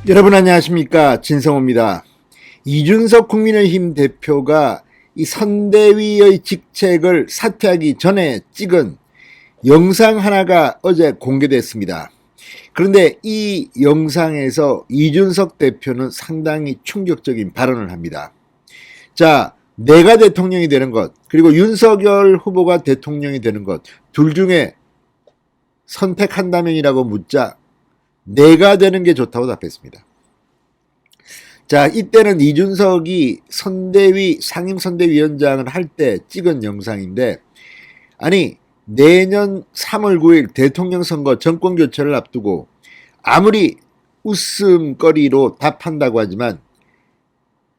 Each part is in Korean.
여러분 안녕하십니까, 진성호입니다. 이준석 국민의힘 대표가 이 선대위의 직책을 사퇴하기 전에 찍은 영상 하나가 어제 공개됐습니다. 그런데 이 영상에서 이준석 대표는 상당히 충격적인 발언을 합니다. 자, 내가 대통령이 되는 것, 그리고 윤석열 후보가 대통령이 되는 것, 둘 중에 선택한다면이라고 묻자 내가 되는 게 좋다고 답했습니다. 자, 이때는 이준석이 선대위 상임선대위원장을 할 때 찍은 영상인데, 아니 내년 3월 9일 대통령 선거 정권교체를 앞두고 아무리 웃음거리로 답한다고 하지만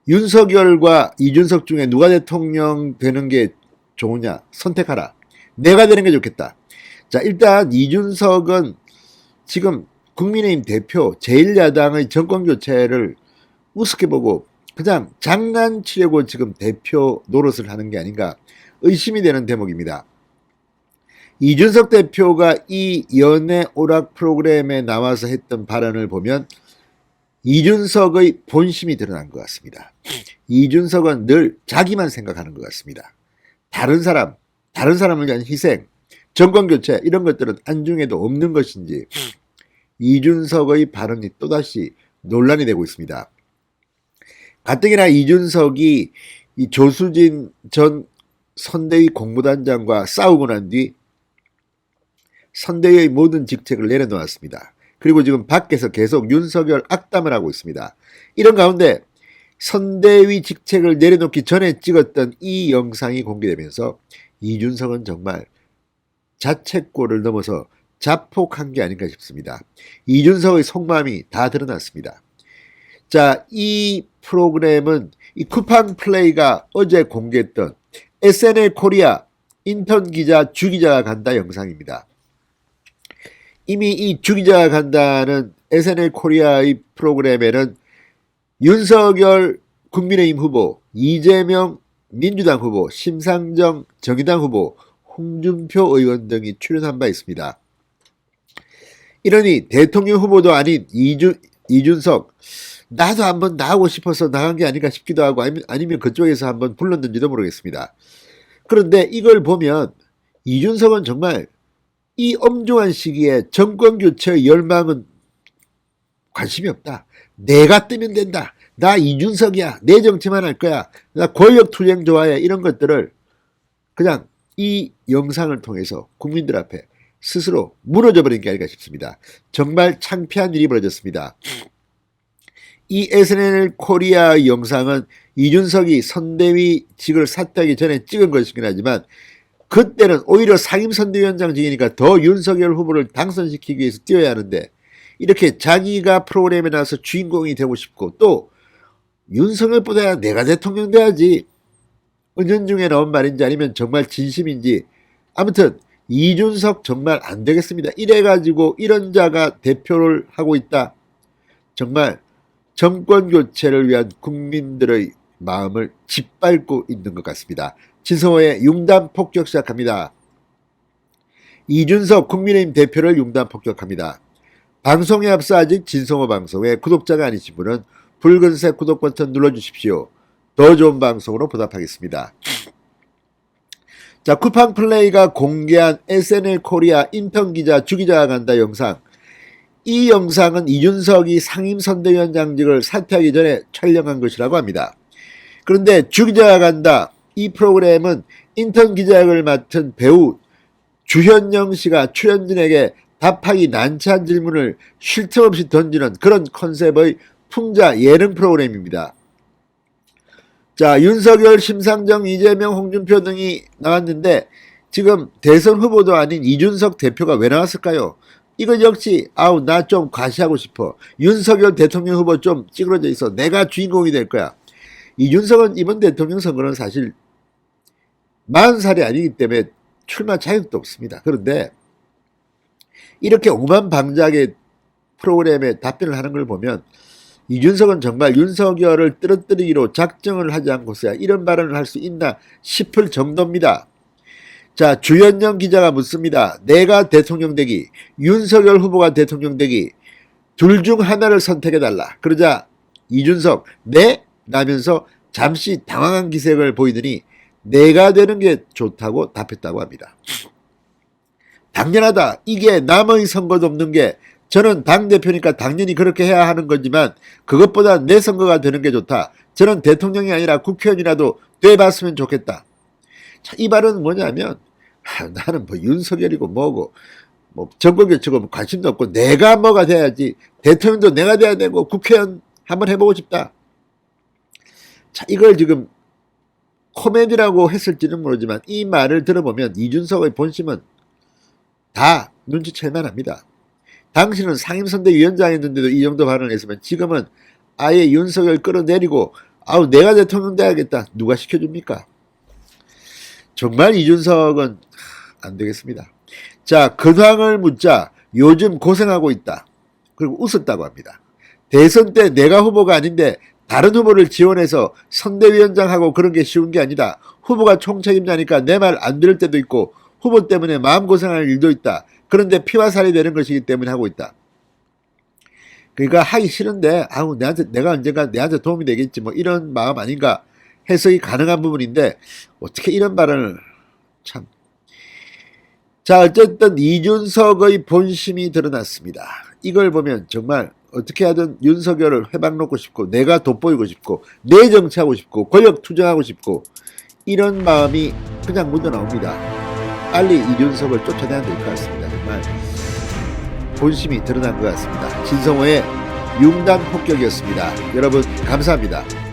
윤석열과 이준석 중에 누가 대통령 되는 게 좋으냐, 선택하라, 내가 되는 게 좋겠다. 자, 일단 이준석은 지금 국민의힘 대표 제1야당의 정권교체를 우습게 보고 그냥 장난치려고 지금 대표 노릇을 하는 게 아닌가 의심이 되는 대목입니다. 이준석 대표가 이 연애 오락 프로그램에 나와서 했던 발언을 보면 이준석의 본심이 드러난 것 같습니다. 이준석은 늘 자기만 생각하는 것 같습니다. 다른 사람을 위한 희생, 정권교체 이런 것들은 안중에도 없는 것인지 이준석의 발언이 또다시 논란이 되고 있습니다. 가뜩이나 이준석이 이 조수진 전 선대위 공보단장과 싸우고 난 뒤 선대위의 모든 직책을 내려놓았습니다. 그리고 지금 밖에서 계속 윤석열 악담을 하고 있습니다. 이런 가운데 선대위 직책을 내려놓기 전에 찍었던 이 영상이 공개되면서 이준석은 정말 자책골을 넘어서 자폭한 게 아닌가 싶습니다. 이준석의 속마음이 다 드러났습니다. 자, 이 프로그램은 이 쿠팡 플레이가 어제 공개했던 SNL 코리아 인턴 기자 주기자가 간다 영상입니다. 이미 이 주기자가 간다는 SNL 코리아의 프로그램에는 윤석열 국민의힘 후보, 이재명 민주당 후보, 심상정 정의당 후보, 홍준표 의원 등이 출연한 바 있습니다. 이러니 대통령 후보도 아닌 이준석, 나도 한번 나가고 싶어서 나간 게 아닌가 싶기도 하고 아니면 그쪽에서 한번 불렀는지도 모르겠습니다. 그런데 이걸 보면 이준석은 정말 이 엄중한 시기에 정권교체의 열망은 관심이 없다. 내가 뜨면 된다. 나 이준석이야. 내 정치만 할 거야. 나 권력투쟁 좋아해. 이런 것들을 그냥 이 영상을 통해서 국민들 앞에 스스로 무너져 버린 게 아닌가 싶습니다. 정말 창피한 일이 벌어졌습니다. 이 SNL 코리아 영상은 이준석이 선대위직을 사퇴하기 전에 찍은 것이긴 하지만 그때는 오히려 상임선대위원장직이니까 더 윤석열 후보를 당선시키기 위해서 뛰어야 하는데 이렇게 자기가 프로그램에 나와서 주인공이 되고 싶고 또 윤석열보다 내가 대통령 돼야지 은연중에 나온 말인지 아니면 정말 진심인지 아무튼 이준석 정말 안 되겠습니다. 이래가지고 이런 자가 대표를 하고 있다. 정말 정권교체를 위한 국민들의 마음을 짓밟고 있는 것 같습니다. 진성호의 융단 폭격 시작합니다. 이준석 국민의힘 대표를 융단 폭격합니다. 방송에 앞서 아직 진성호 방송에 구독자가 아니신 분은 붉은색 구독 버튼 눌러주십시오. 더 좋은 방송으로 보답하겠습니다. 자, 쿠팡 플레이가 공개한 SNL 코리아 인턴 기자 주기자가 간다 영상. 이 영상은 이준석이 상임선대위원장직을 사퇴하기 전에 촬영한 것이라고 합니다. 그런데 주기자가 간다 이 프로그램은 인턴 기자역을 맡은 배우 주현영 씨가 출연진에게 답하기 난처한 질문을 쉴 틈 없이 던지는 그런 컨셉의 풍자 예능 프로그램입니다. 자, 윤석열, 심상정, 이재명, 홍준표 등이 나왔는데 지금 대선 후보도 아닌 이준석 대표가 왜 나왔을까요? 이건 역시 나 좀 과시하고 싶어. 윤석열 대통령 후보 좀 찌그러져 있어. 내가 주인공이 될 거야. 이준석은 이번 대통령 선거는 사실 40살이 아니기 때문에 출마 자격도 없습니다. 그런데 이렇게 오만방자하게 프로그램에 답변을 하는 걸 보면 이준석은 정말 윤석열을 떨어뜨리기로 작정을 하지 않고서야 이런 발언을 할 수 있나 싶을 정도입니다. 자, 주현영 기자가 묻습니다. 내가 대통령 되기, 윤석열 후보가 대통령 되기, 둘 중 하나를 선택해달라. 그러자 이준석 네? 라면서 잠시 당황한 기색을 보이더니 내가 되는 게 좋다고 답했다고 합니다. 당연하다. 이게 남의 선거도 없는 게 저는 당대표니까 당연히 그렇게 해야 하는 거지만 그것보다 내 선거가 되는 게 좋다. 저는 대통령이 아니라 국회의원이라도 돼봤으면 좋겠다. 자, 이 말은 뭐냐면 나는 뭐 윤석열이고 뭐고 뭐 정권교체고 관심도 없고 내가 뭐가 돼야지. 대통령도 내가 돼야 되고 국회의원 한번 해보고 싶다. 자, 이걸 지금 코미디라고 했을지는 모르지만 이 말을 들어보면 이준석의 본심은 다 눈치챌만 합니다. 당신은 상임선대위원장이었는데도 이 정도 발언을 했으면 지금은 아예 윤석열 끌어내리고 아우 내가 대통령 돼야겠다. 누가 시켜줍니까? 정말 이준석은 안 되겠습니다. 자, 근황을 묻자 요즘 고생하고 있다. 그리고 웃었다고 합니다. 대선 때 내가 후보가 아닌데 다른 후보를 지원해서 선대위원장하고 그런 게 쉬운 게 아니다. 후보가 총책임자니까 내 말 안 들을 때도 있고 후보 때문에 마음고생할 일도 있다. 그런데 피와 살이 되는 것이기 때문에 하고 있다. 그러니까 하기 싫은데 아우 내가 언젠가 내한테 도움이 되겠지 뭐 이런 마음 아닌가 해석이 가능한 부분인데 어떻게 이런 발언을 참. 자, 어쨌든 이준석의 본심이 드러났습니다. 이걸 보면 정말 어떻게 하든 윤석열을 회방 놓고 싶고 내가 돋보이고 싶고 내 정치하고 싶고 권력 투쟁하고 싶고 이런 마음이 그냥 묻어나옵니다. 빨리 이준석을 쫓아내야 될 것 같습니다. 정말 본심이 드러난 것 같습니다. 진성호의 융단 폭격이었습니다. 여러분 감사합니다.